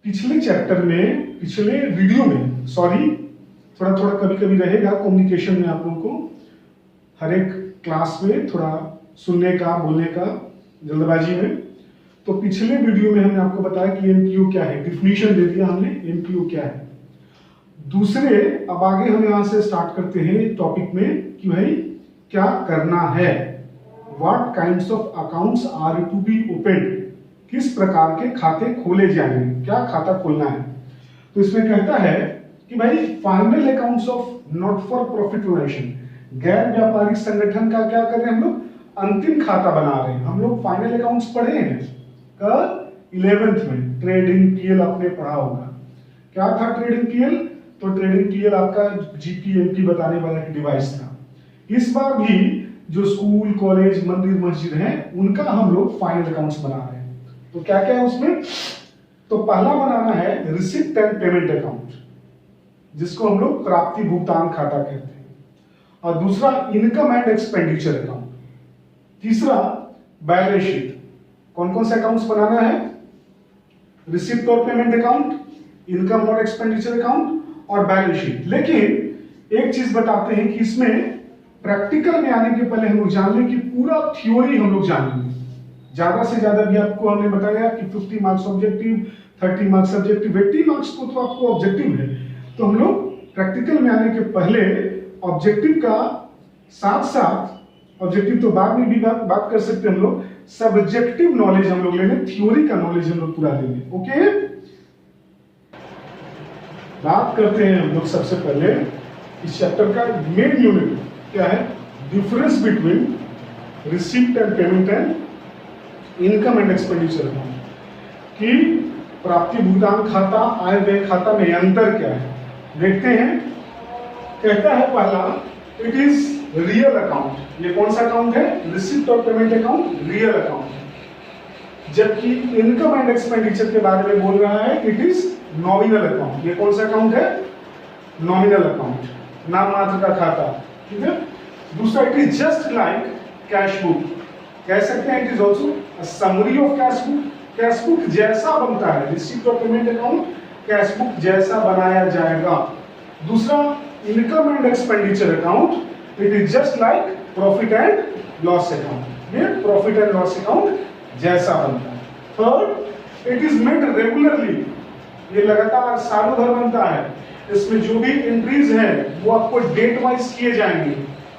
पिछले चैप्टर में, पिछले वीडियो में, सॉरी, थोड़ा थोड़ा कभी कभी रहेगा कम्युनिकेशन में आप लोगों को, हर एक क्लास में थोड़ा सुनने का, बोलने का जल्दबाजी में। तो पिछले वीडियो में हमने आपको बताया कि एमपीओ क्या है, डिफिनीशन दे दिया हमने एमपीओ क्या है। दूसरे, अब आगे हम यहां से स्टार्ट करते हैं टॉपिक में कि भाई क्या करना है, what kinds of accounts are to be open, किस प्रकार के खाते खोले जाएंगे, क्या खाता खोलना है। तो इसमें कहता है कि भाई final accounts of not for profit organisation, गैर व्यापारिक संगठन का क्या कर रहे हैं हम लोग, अंतिम खाता बना रहे हैं। हम लोग फाइनल अकाउंट्स पढ़े हैं कब, 11th में ट्रेडिंग पीएल आपने पढ़ा होगा। क्या था ट्रेडिंग पीएल, तो ट्रेडिंग पीएल आपका जीपीएमपी बताने वाला एक डिवाइस था। इस बार भी जो स्कूल, कॉलेज, मंदिर, मस्जिद है उनका हम लोग फाइनल अकाउंट्स बना रहे हैं। तो क्या क्या है उसमें, तो पहला बनाना है रिसिप्ट एंड पेमेंट अकाउंट, जिसको हम लोग प्राप्ति भुगतान खाता कहते हैं, और दूसरा इनकम एंड एक्सपेंडिचर अकाउंट, तीसरा बैलेंस शीट। कौन कौन से अकाउंट्स बनाना है, रिसिप्ट और पेमेंट अकाउंट, इनकम और एक्सपेंडिचर अकाउंट और बैलेंस शीट। लेकिन एक चीज बताते हैं कि इसमें प्रैक्टिकल में आने के पहले हम लोग जान लें कि पूरा थ्योरी हम लोग जान लेंगे। ज्यादा से ज्यादा भी आपको हमने बताया कि 50 marks objective, 30 marks subjective, 80 marks को तो आपको ऑब्जेक्टिव है। तो हम लोग प्रैक्टिकल में आने के पहले ऑब्जेक्टिव का साथ साथ, ऑब्जेक्टिव तो बाद में भी बात कर सकते हैं हम लोग, सब्जेक्टिव नॉलेज हम लोग ले लें, थ्योरी का नॉलेज हम लोग पूरा ले लें। ओके, बात करते हैं हम लोग सबसे पहले इस चैप्टर का मेन यूनिट क्या है, difference between receipt and payment and income and expenditure account, कि प्राप्ति भुगतान खाता, आय व्यय खाता में अंतर क्या है देखते हैं। कहता है पहला, इट इज रियल अकाउंट। ये कौन सा अकाउंट है, रिसिप्ट और पेमेंट अकाउंट रियल अकाउंट है। जबकि इनकम एंड एक्सपेंडिचर के बारे में बोल रहा है, इट इज नॉमिनल अकाउंट। ये कौन सा अकाउंट है, नॉमिनल अकाउंट, नाम मात्र का खाता, ठीक है। दूसरा, it is just like cash book, कह सकते हैं it is also summary of cash book. Cash book जैसा बनता है, रिसिप्ट और पेमेंट अकाउंट कैश बुक जैसा बनाया जाएगा। दूसरा, income and expenditure account, it is just like profit and loss account, ये प्रॉफिट एंड लॉस अकाउंट जैसा बनता है। Third, it is made regularly, ये लगातार सालों भर बनता है। इसमें जो भी एंट्रीज हैं वो आपको डेट वाइज किए जाएंगे,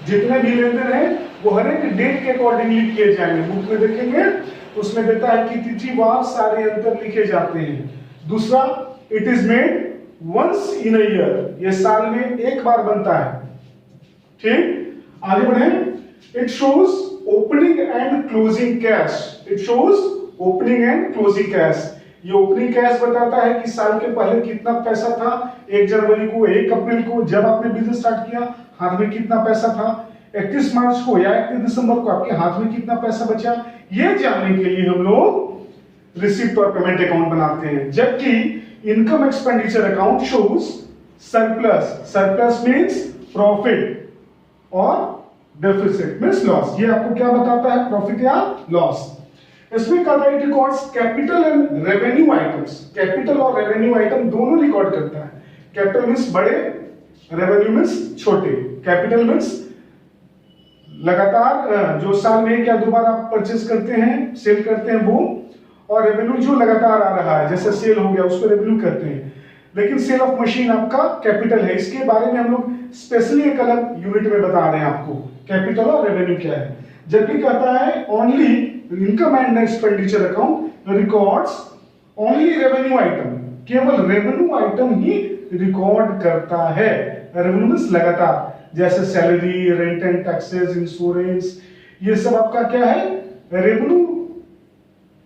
जितने भी लेन देन है वो हर एक डेट के अकॉर्डिंगली किए जाएंगे। बुक में देखेंगे उसमें देता है कि तिथिवार सारे अंतर लिखे जाते हैं। दूसरा, it is made once in a year, ये साल में एक बार बनता है, ठीक। आगे बढ़े, it shows opening and closing cash, it shows opening and closing cash. ये ओपनिंग कैश बताता है कि साल के पहले कितना पैसा था, 1 जनवरी को, 1 अप्रैल को जब आपने बिजनेस स्टार्ट किया हाथ में कितना पैसा था, 31 मार्च को या 31 दिसंबर को आपके हाथ में कितना पैसा बचा, ये जानने के लिए हम लोग रिसिप्ट और पेमेंट अकाउंट बनाते हैं। जबकि income expenditure account shows surplus, surplus means profit और डेफिसिट मींस लॉस। ये आपको क्या बताता है, प्रॉफिट या लॉस। इसमें कहता है it records capital and revenue items, capital और रेवेन्यू आइटम दोनों रिकॉर्ड करता है। कैपिटल मींस बड़े, रेवेन्यू मींस छोटे। कैपिटल मींस लगातार जो साल में एक या 2 बार आप परचेस करते हैं, सेल करते हैं वो, और रेवेन्यू जो लगातार आ रहा है, जैसे सेल हो गया उसको रेवेन्यू कहते हैं। लेकिन सेल ऑफ मशीन आपका कैपिटल है, इसके बारे में हम लोग स्पेशली एक अलग यूनिट में बता रहे हैं आपको कैपिटल और रेवेन्यू क्या है। जबकि कहता है only income and expenditure account records only revenue item, केवल रेवेन्यू आइटम ही रिकॉर्ड करता है। रेवेन्यू मींस लगातार, जैसे salary, rent and taxes, insurance, ये सब आपका क्या है, रेवेन्यू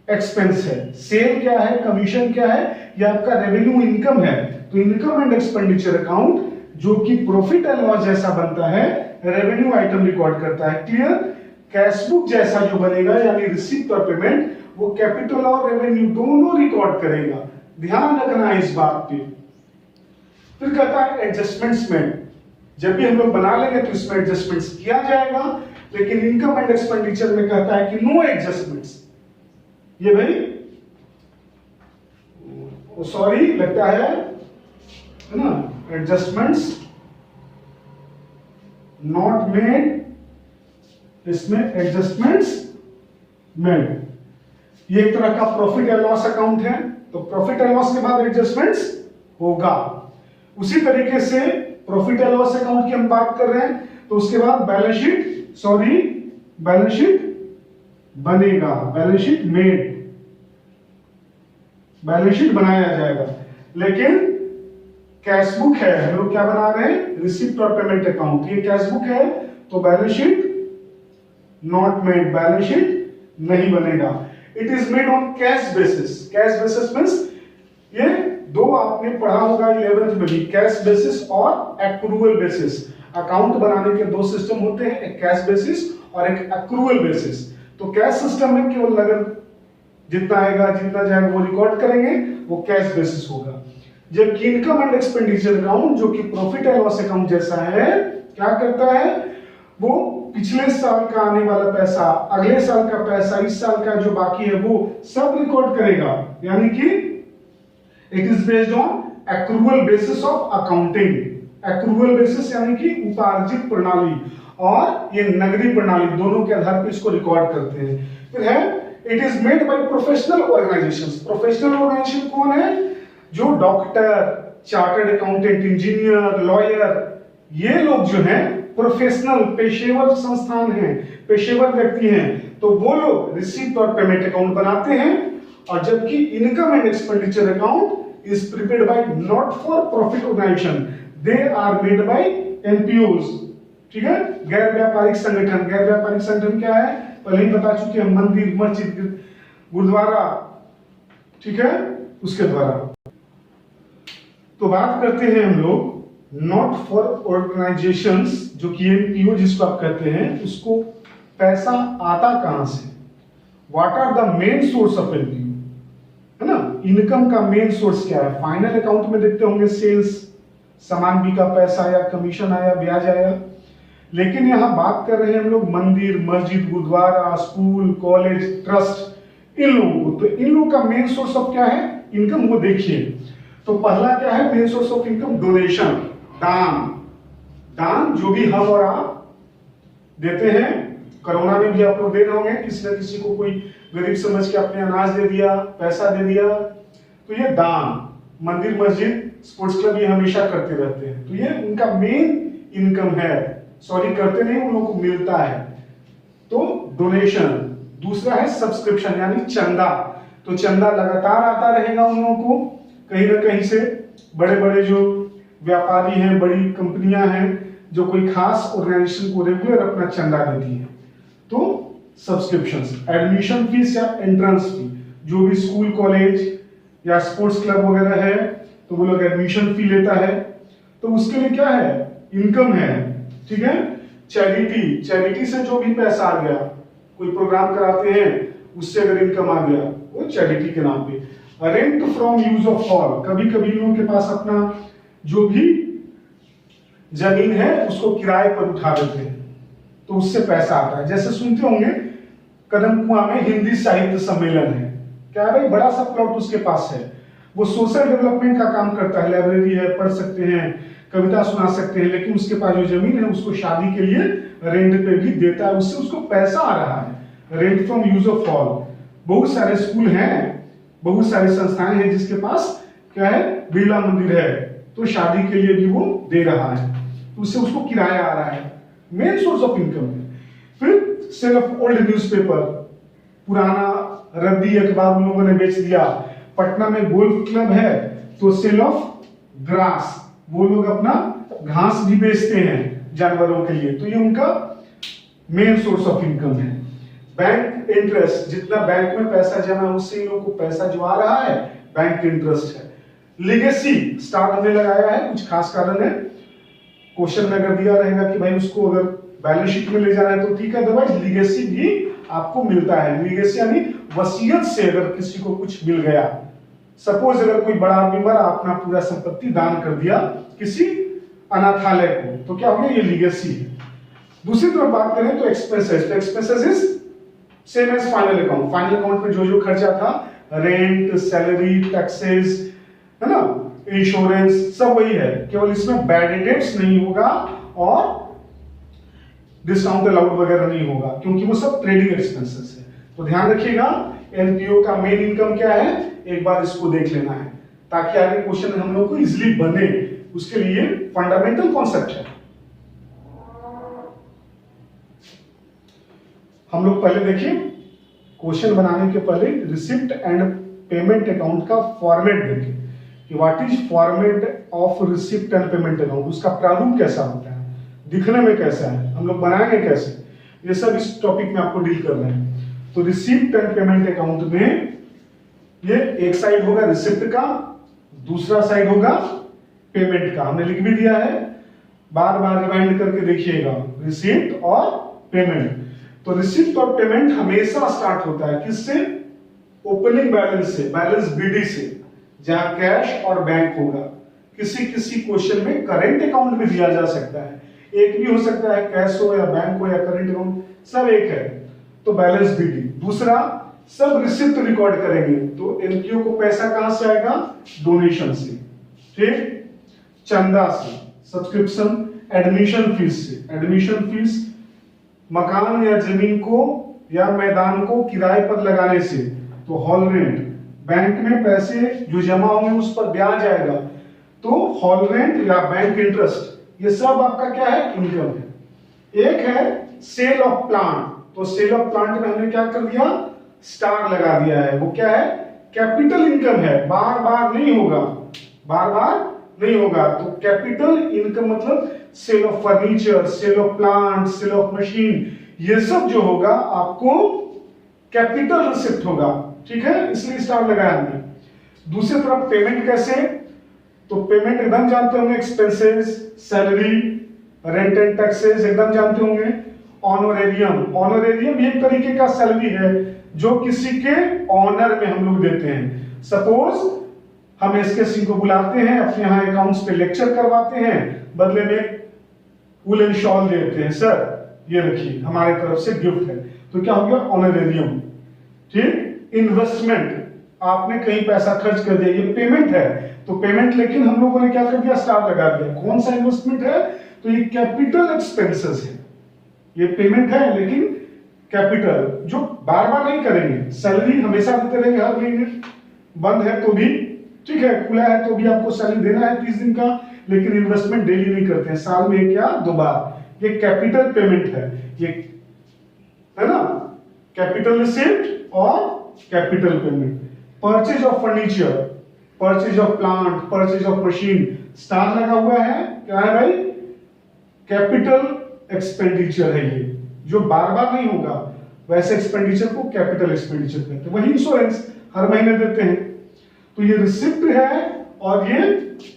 एक्सपेंस है। सेल क्या है, कमीशन क्या है, ये आपका रेवेन्यू इनकम है। तो इनकम एंड एक्सपेंडिचर अकाउंट जो कि प्रॉफिट एंड लॉस जैसा बनता है, रेवेन्यू आइटम रिकॉर्ड करता है। क्लियर, कैश बुक जैसा जो बनेगा यानी रिसिप्ट और पेमेंट, वो कैपिटल और रेवेन्यू दोनों रिकॉर्ड करेगा। ध्यान रखना है इस बात पे। फिर कहता है एडजस्टमेंट्स में, जब भी हम लोग बना लेंगे तो इसमें एडजस्टमेंट्स किया जाएगा, लेकिन इनकम एंड एक्सपेंडिचर में कहता है कि नो एडजस्टमेंट्स। ये भाई सॉरी लगता है ना, एडजस्टमेंट्स नॉट मेड, इसमें एडजस्टमेंट्स मेड। ये एक तरह का प्रॉफिट एंड लॉस अकाउंट है, तो प्रॉफिट एंड लॉस के बाद एडजस्टमेंट्स होगा। उसी तरीके से प्रॉफिट एंड लॉस अकाउंट की हम बात कर रहे हैं, तो उसके बाद बैलेंस शीट बनेगा, balance sheet made, balance sheet बनाया जाएगा। लेकिन कैश बुक है, हम लोग क्या बना रहे हैं, रिसिप्ट और पेमेंट अकाउंट। ये कैश बुक है तो balance sheet not made, balance sheet नहीं बनेगा। It is made on cash basis. Cash basis means ये दो आपने पढ़ा होगा 11th में भी, कैश बेसिस और एक्रूअल बेसिस। अकाउंट बनाने के दो सिस्टम होते हैं, एक कैश बेसिस और एक एक्रूअल बेसिस। तो कैश सिस्टम में केवल नगद जितना आएगा जितना जाएगा वो रिकॉर्ड करेंगे, वो कैश बेसिस होगा। जबकि इनकम एंड एक्सपेंडिचर अकाउंट जो कि प्रॉफिट एंड लॉस अकाउंट जैसा है, क्या करता है, वो पिछले साल का आने वाला पैसा, अगले साल का पैसा, इस साल का जो बाकी है वो सब रिकॉर्ड करेगा। यानी कि it is based on accrual basis of accounting. Accrual basis यानी कि उपार्जित प्रणाली और ये नगदी प्रणाली, दोनों के आधार पर इसको रिकॉर्ड करते हैं। फिर है it is made by professional organisations. Professional organisation कौन है, जो doctor, chartered accountant, engineer, lawyer, ये लोग जो हैं प्रोफेशनल पेशेवर संस्थान हैं, पेशेवर व्यक्ति हैं, तो वो लोग रिसीप्ट और पेमेंट अकाउंट बनाते हैं। और जबकि income and expenditure account is prepared by not for profit organisation, they are made by NPOs. ठीक है, गैर व्यापारिक संगठन। गैर व्यापारिक संगठन क्या है, पहले ही बता चुके हैं, मंदिर, मस्जिद, गुरुद्वारा, ठीक है, उसके द्वारा। तो बात करते हैं हम लोग नॉट फॉर ऑर्गेनाइजेशंस, जो कि एनपीओ जिसको आप कहते हैं, उसको पैसा आता कहां से, what are the main source of NPO, है ना। इनकम का मेन सोर्स क्या है, फाइनल अकाउंट में देखते होंगे सेल्स, सामान बिका, पैसा आया, कमीशन आया, ब्याज आया। लेकिन यहां बात कर रहे हैं हम लोग मंदिर, मस्जिद, गुरुद्वारा, स्कूल, कॉलेज, ट्रस्ट, इन लोगों को। तो इन लोगों का मेन सोर्स ऑफ क्या है, इनकम, वो देखिए। तो पहला क्या है main source of income, donation, दान। दान जो भी हम और आप देते हैं, कोरोना में भी आप लोग दे रहे होंगे, किसी न किसी को कोई गरीब समझ के आपने अनाज दे दिया, पैसा दे दिया, तो ये दान। मंदिर, मस्जिद, स्पोर्ट्स क्लब ये हमेशा करते रहते हैं, तो ये उनका मेन इनकम है। सॉरी, करते नहीं, उन लोगों को मिलता है, तो डोनेशन। दूसरा है सब्सक्रिप्शन यानी चंदा। तो चंदा लगातार आता रहेगा उन लोगों को, कहीं ना कहीं से बड़े बड़े जो व्यापारी हैं, बड़ी कंपनियां हैं, जो कोई खास ऑर्गेनाइजेशन को रेगुलर अपना चंदा देती है, तो सब्सक्रिप्शंस। एडमिशन फीस या एंट्रेंस फी, जो भी स्कूल, कॉलेज या स्पोर्ट्स क्लब वगैरह है, तो वो लोग एडमिशन फी लेता है, तो उसके लिए क्या है, इनकम है। ठीक है, चैरिटी, चैरिटी से जो भी पैसा आ गया, कोई प्रोग्राम कराते हैं, उससे अगर इनकम आ गया, वो चैरिटी के नाम पे। Rent from use of hall, कभी कभी लोगों के पास अपना जो भी जमीन है उसको किराए पर उठा देते हैं, तो उससे पैसा आता है। जैसे सुनते होंगे कदम कुआं में हिंदी साहित्य सम्मेलन है, क्या है भाई, बड़ा सा प्लॉट उसके पास है, वो सोशल डेवलपमेंट का काम करता है, लाइब्रेरी है, पढ़ सकते हैं, कविता सुना सकते हैं, लेकिन उसके पास जो जमीन है उसको शादी के लिए रेंट पे भी देता है, उससे उसको पैसा आ रहा है। Rent from use of hall. बहुत सारे स्कूल हैं, बहुत सारी संस्थाएं हैं जिसके पास क्या है, बिरला मंदिर है, तो शादी के लिए भी वो दे रहा है, तो उससे उसको किराया आ रहा है, मेन सोर्स ऑफ इनकम है। फिर सेल ऑफ ओल्ड न्यूज़पेपर, पुराना रद्दी अखबार उन लोगों ने बेच दिया। पटना में गोल्फ क्लब है, तो सेल ऑफ ग्रास, वो लोग अपना घास भी बेचते हैं जानवरों के लिए, तो ये उनका मेन सोर्स ऑफ इनकम है। बैंक इंटरेस्ट, जितना बैंक में पैसा जमा है उससे इन लोगों को पैसा जो आ रहा है, बैंक इंटरेस्ट है। लीगेसी स्टार्ट हमने लगाया है, कुछ खास कारण है, क्वेश्चन में अगर दिया रहेगा कि भाई उसको अगर बैलेंस शीट में ले जाना है तो ठीक है, अदरवाइज लीगेसी भी आपको मिलता है। लीगेसी यानी वसीयत से अगर किसी को कुछ मिल गया, सपोज अगर कोई बड़ा आदमी मरा, अपना पूरा संपत्ति दान कर दिया किसी अनाथालय को, तो क्या हो गया, ये लीगेसी है। दूसरी तरफ बात करें तो एक्सपेंसेस, तो expenses is same as final account. Final account में जो जो खर्चा था, रेंट, सैलरी, टैक्सेस, है ना, इंश्योरेंस सब वही है, केवल इसमें बैड डेट्स नहीं होगा और डिस्काउंट अलाउड वगैरह नहीं होगा, क्योंकि वो सब ट्रेडिंग एक्सपेंसेस है। तो ध्यान रखिएगा, एनपीओ का मेन इनकम क्या है, एक बार इसको देख लेना है ताकि आगे क्वेश्चन हम लोग को इजिली बने, उसके लिए फंडामेंटल कॉन्सेप्ट है। हम लोग पहले देखिए, क्वेश्चन बनाने के पहले रिसिप्ट एंड पेमेंट अकाउंट का फॉर्मेट देखें कि what is format of receipt and payment account, उसका प्रारूप कैसा होता है, दिखने में कैसा है, हम लोग बनाएंगे कैसे, ये सब इस टॉपिक में आपको डील करना है। तो रिसिप्ट एंड पेमेंट अकाउंट में ये एक साइड होगा रिसिप्ट का, दूसरा साइड होगा पेमेंट का, हमने लिख भी दिया है, बार बार रिवाइंड करके देखिएगा, रिसिप्ट और पेमेंट। तो रिसिप्ट और पेमेंट हमेशा स्टार्ट होता है किससे, ओपनिंग बैलेंस से, बैलेंस बीडी से, जहां कैश और बैंक होगा। किसी किसी क्वेश्चन में करेंट अकाउंट भी दिया जा सकता है, एक भी हो सकता है, कैश हो या बैंक हो या करेंट अकाउंट, सब एक है, तो बैलेंस बीडी। दूसरा, सब रिसिप्ट रिकॉर्ड करेंगे, तो एनपीओ को पैसा कहां से आएगा, डोनेशन से, ठीक, चंदा से, सब्सक्रिप्शन, एडमिशन फीस से, एडमिशन फीस मकान या जमीन को या मैदान को किराए पर लगाने से, तो हॉल रेंट, बैंक में पैसे जो जमा होंगे उस पर ब्याज आएगा, तो हॉल रेंट या बैंक इंटरेस्ट, ये सब आपका क्या है, इनकम है। एक है सेल ऑफ प्लांट, तो सेल ऑफ प्लांट में हमने क्या कर दिया, स्टार लगा दिया है, वो क्या है, कैपिटल इनकम है, बार बार नहीं होगा, बार बार नहीं होगा। तो कैपिटल इनकम मतलब sale of furniture, sale of plant, sale of machine, ये सब जो होगा आपको कैपिटल रिसिप्ट होगा, ठीक है, इसलिए स्टार लगाया हमने। दूसरी तरफ पेमेंट कैसे, तो पेमेंट एकदम जानते होंगे, expenses, salary, rent and taxes एकदम जानते होंगे। ऑनोरेरियम, ऑनोरेरियम एक तरीके का सैलरी है जो किसी के ऑनर में हम लोग देते हैं। सपोज हम एसके सिंह को बुलाते हैं, अपने यहाँ अकाउंट्स पे लेक्चर करवाते हैं, बदले में वुलन शॉल देते हैं, सर ये रखिए हमारे तरफ से गिफ्ट है, तो क्या हो गया, ऑनरेरियम, ठीक। इन्वेस्टमेंट, आपने कहीं पैसा खर्च कर दिया, ये पेमेंट है, तो पेमेंट, लेकिन हम लोगों ने क्या कर दिया, स्टार लगा दिया, कौन सा इन्वेस्टमेंट है, तो ये कैपिटल एक्सपेंसेस है, ये पेमेंट है लेकिन कैपिटल, जो बार बार नहीं करेंगे, सैलरी हमेशा देते रहेंगे हर महीने, बंद है तो भी, ठीक है, खुला है तो भी आपको सैलरी देना है 30 दिन का, लेकिन इन्वेस्टमेंट डेली नहीं करते हैं, साल में क्या, 2 बार, ये कैपिटल पेमेंट है, ये है ना, कैपिटल रिसिप्ट और capital payment. Purchase of furniture, purchase of plant, purchase of machine, star लगा हुआ है, क्या है भाई, कैपिटल एक्सपेंडिचर है, ये जो बार बार नहीं होगा, वैसे एक्सपेंडिचर को कैपिटल एक्सपेंडिचर कहते हैं। वही इंश्योरेंस हर महीने देते हैं, तो ये रिसिप्ट है और ये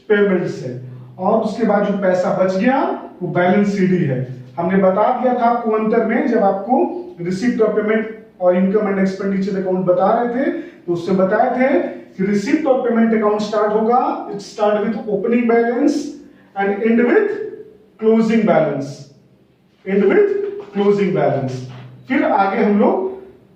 पेमेंट्स है, और उसके बाद जो पैसा बच गया वो बैलेंस सीडी है। हमने बता दिया था आपको अंतर में, जब आपको रिसिप्ट और पेमेंट और इनकम एंड एक्सपेंडिचर अकाउंट बता रहे थे, तो उससे बताए थे कि रिसिप्ट और पेमेंट अकाउंट स्टार्ट होगा, it start with opening balance and and with closing balance, and with closing balance. फिर आगे हम लोग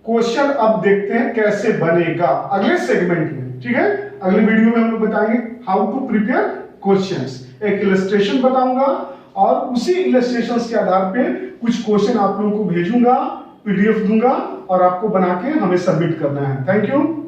क्वेश्चन अब देखते हैं कैसे बनेगा अगले सेगमेंट में, ठीक है। अगले वीडियो में हम लोग बताएंगे हाउ टू प्रिपेयर क्वेश्चंस, एक इलस्ट्रेशन बताऊंगा और उसी इलस्ट्रेशंस के आधार पे कुछ क्वेश्चन आप लोगों को भेजूंगा, पीडीएफ दूंगा और आपको बना के हमें सबमिट करना है। Thank you.